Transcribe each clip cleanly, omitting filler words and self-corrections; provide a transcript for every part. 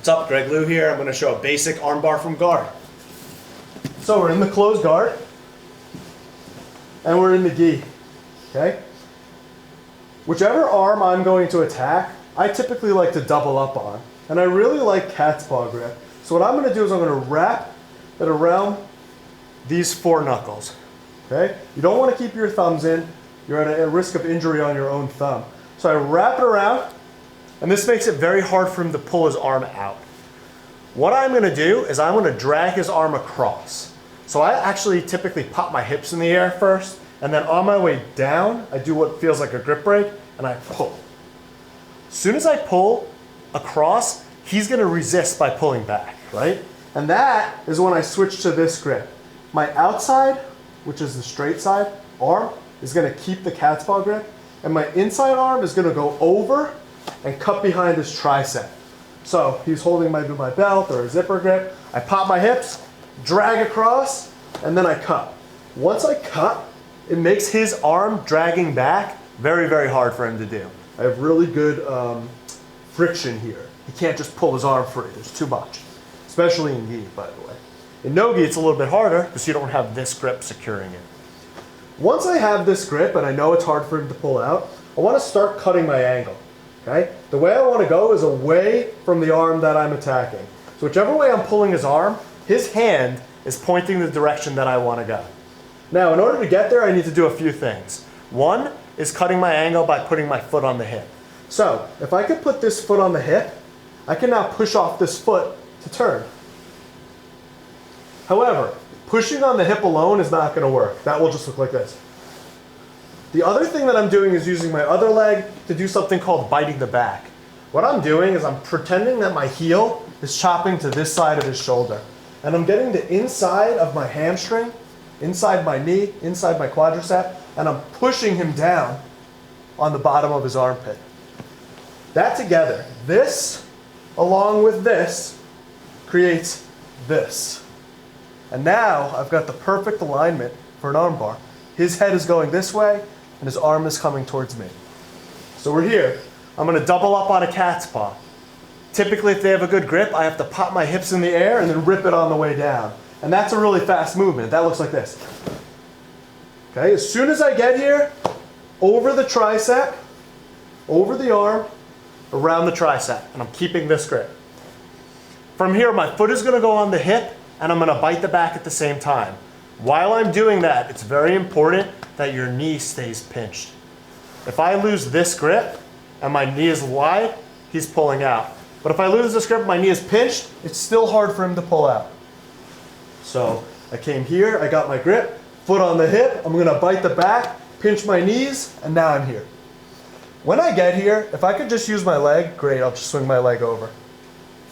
What's up, Greg Lou here. I'm going to show a basic armbar from guard. So we're in the closed guard, and we're in the gi, okay? Whichever arm I'm going to attack, I typically like to double up on, and I really like cat's paw grip. So what I'm going to do is I'm going to wrap it around these four knuckles, okay? You don't want to keep your thumbs in. You're at a risk of injury on your own thumb. So I wrap it around, and this makes it very hard for him to pull his arm out. What I'm going to do is I'm going to drag his arm across. So I actually typically pop my hips in the air first, and then on my way down, I do what feels like a grip break, and I pull. As soon as I pull across, he's going to resist by pulling back, right? And that is when I switch to this grip. My outside, which is the straight side, arm is going to keep the cat's paw grip, and my inside arm is going to go over and cut behind his tricep. So he's holding my belt or a zipper grip. I pop my hips, drag across, and then I cut. Once I cut, it makes his arm dragging back very, very hard for him to do. I have really good friction here. He can't just pull his arm free. There's too much, especially in gi, by the way. In no gi, it's a little bit harder because you don't have this grip securing it. Once I have this grip and I know it's hard for him to pull out, I want to start cutting my angle. Okay? The way I want to go is away from the arm that I'm attacking. So whichever way I'm pulling his arm, his hand is pointing the direction that I want to go. Now, in order to get there, I need to do a few things. One is cutting my angle by putting my foot on the hip. So if I could put this foot on the hip, I can now push off this foot to turn. However, pushing on the hip alone is not going to work. That will just look like this. The other thing that I'm doing is using my other leg to do something called biting the back. What I'm doing is I'm pretending that my heel is chopping to this side of his shoulder. And I'm getting the inside of my hamstring, inside my knee, inside my quadricep, and I'm pushing him down on the bottom of his armpit. That together, this along with this, creates this. And now I've got the perfect alignment for an armbar. His head is going this way, and his arm is coming towards me. So we're here. I'm going to double up on a cat's paw. Typically, if they have a good grip, I have to pop my hips in the air and then rip it on the way down. And that's a really fast movement. That looks like this. Okay, as soon as I get here, over the tricep, over the arm, around the tricep, and I'm keeping this grip. From here, my foot is going to go on the hip, and I'm going to bite the back at the same time. While I'm doing that, it's very important that your knee stays pinched. If I lose this grip and my knee is wide, he's pulling out. But if I lose this grip and my knee is pinched, it's still hard for him to pull out. So I came here, I got my grip, foot on the hip, I'm going to bite the back, pinch my knees, and now I'm here. When I get here, if I could just use my leg, great, I'll just swing my leg over.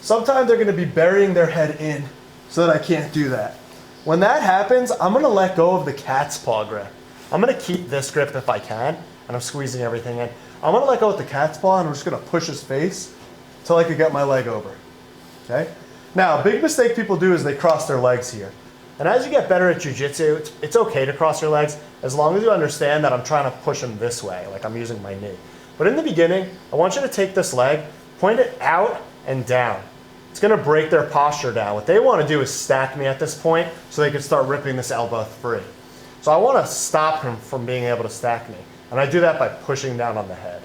Sometimes they're going to be burying their head in so that I can't do that. When that happens, I'm going to let go of the cat's paw grip. I'm going to keep this grip if I can, and I'm squeezing everything in. I'm going to let go with the cat's paw, and I'm just going to push his face until I can get my leg over. Okay? Now, a big mistake people do is they cross their legs here. And as you get better at jiu-jitsu, it's okay to cross your legs as long as you understand that I'm trying to push them this way, like I'm using my knee. But in the beginning, I want you to take this leg, point it out and down. It's going to break their posture down. What they want to do is stack me at this point so they can start ripping this elbow free. So I want to stop him from being able to stack me. And I do that by pushing down on the head.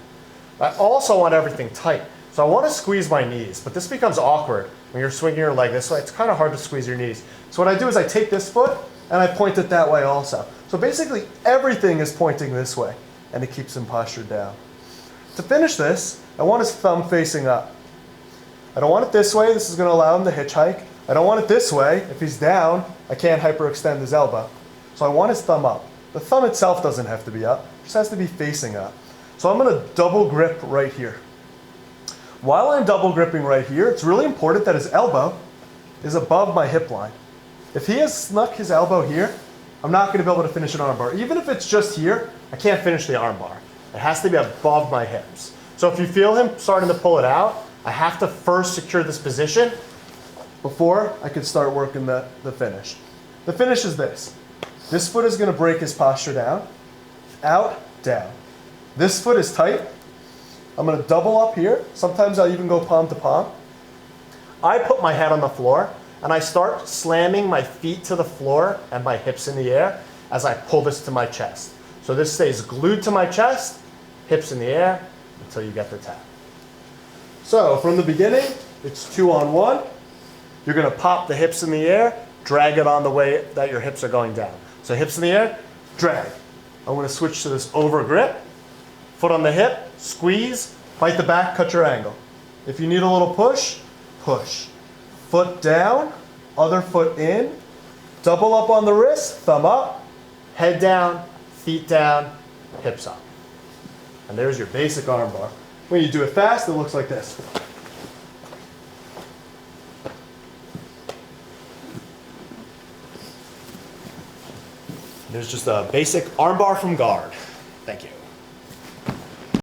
I also want everything tight. So I want to squeeze my knees, but this becomes awkward when you're swinging your leg this way. It's kind of hard to squeeze your knees. So what I do is I take this foot and I point it that way also. So basically everything is pointing this way, and it keeps him postured down. To finish this, I want his thumb facing up. I don't want it this way. This is going to allow him to hitchhike. I don't want it this way. If he's down, I can't hyperextend his elbow. So I want his thumb up. The thumb itself doesn't have to be up. It just has to be facing up. So I'm going to double grip right here. While I'm double gripping right here, it's really important that his elbow is above my hip line. If he has snuck his elbow here, I'm not going to be able to finish an armbar. Even if it's just here, I can't finish the armbar. It has to be above my hips. So if you feel him starting to pull it out, I have to first secure this position before I can start working the finish. The finish is this. This foot is going to break his posture down, out, down. This foot is tight. I'm going to double up here. Sometimes I'll even go palm to palm. I put my head on the floor and I start slamming my feet to the floor and my hips in the air as I pull this to my chest. So this stays glued to my chest, hips in the air until you get the tap. So from the beginning, it's 2 on 1. You're going to pop the hips in the air, drag it on the way that your hips are going down. So hips in the air, drag. I'm going to switch to this over grip. Foot on the hip, squeeze, bite the back, cut your angle. If you need a little push, push. Foot down, other foot in, double up on the wrist, thumb up, head down, feet down, hips up. And there's your basic arm bar. When you do it fast, it looks like this. There's just a basic arm bar from guard. Thank you.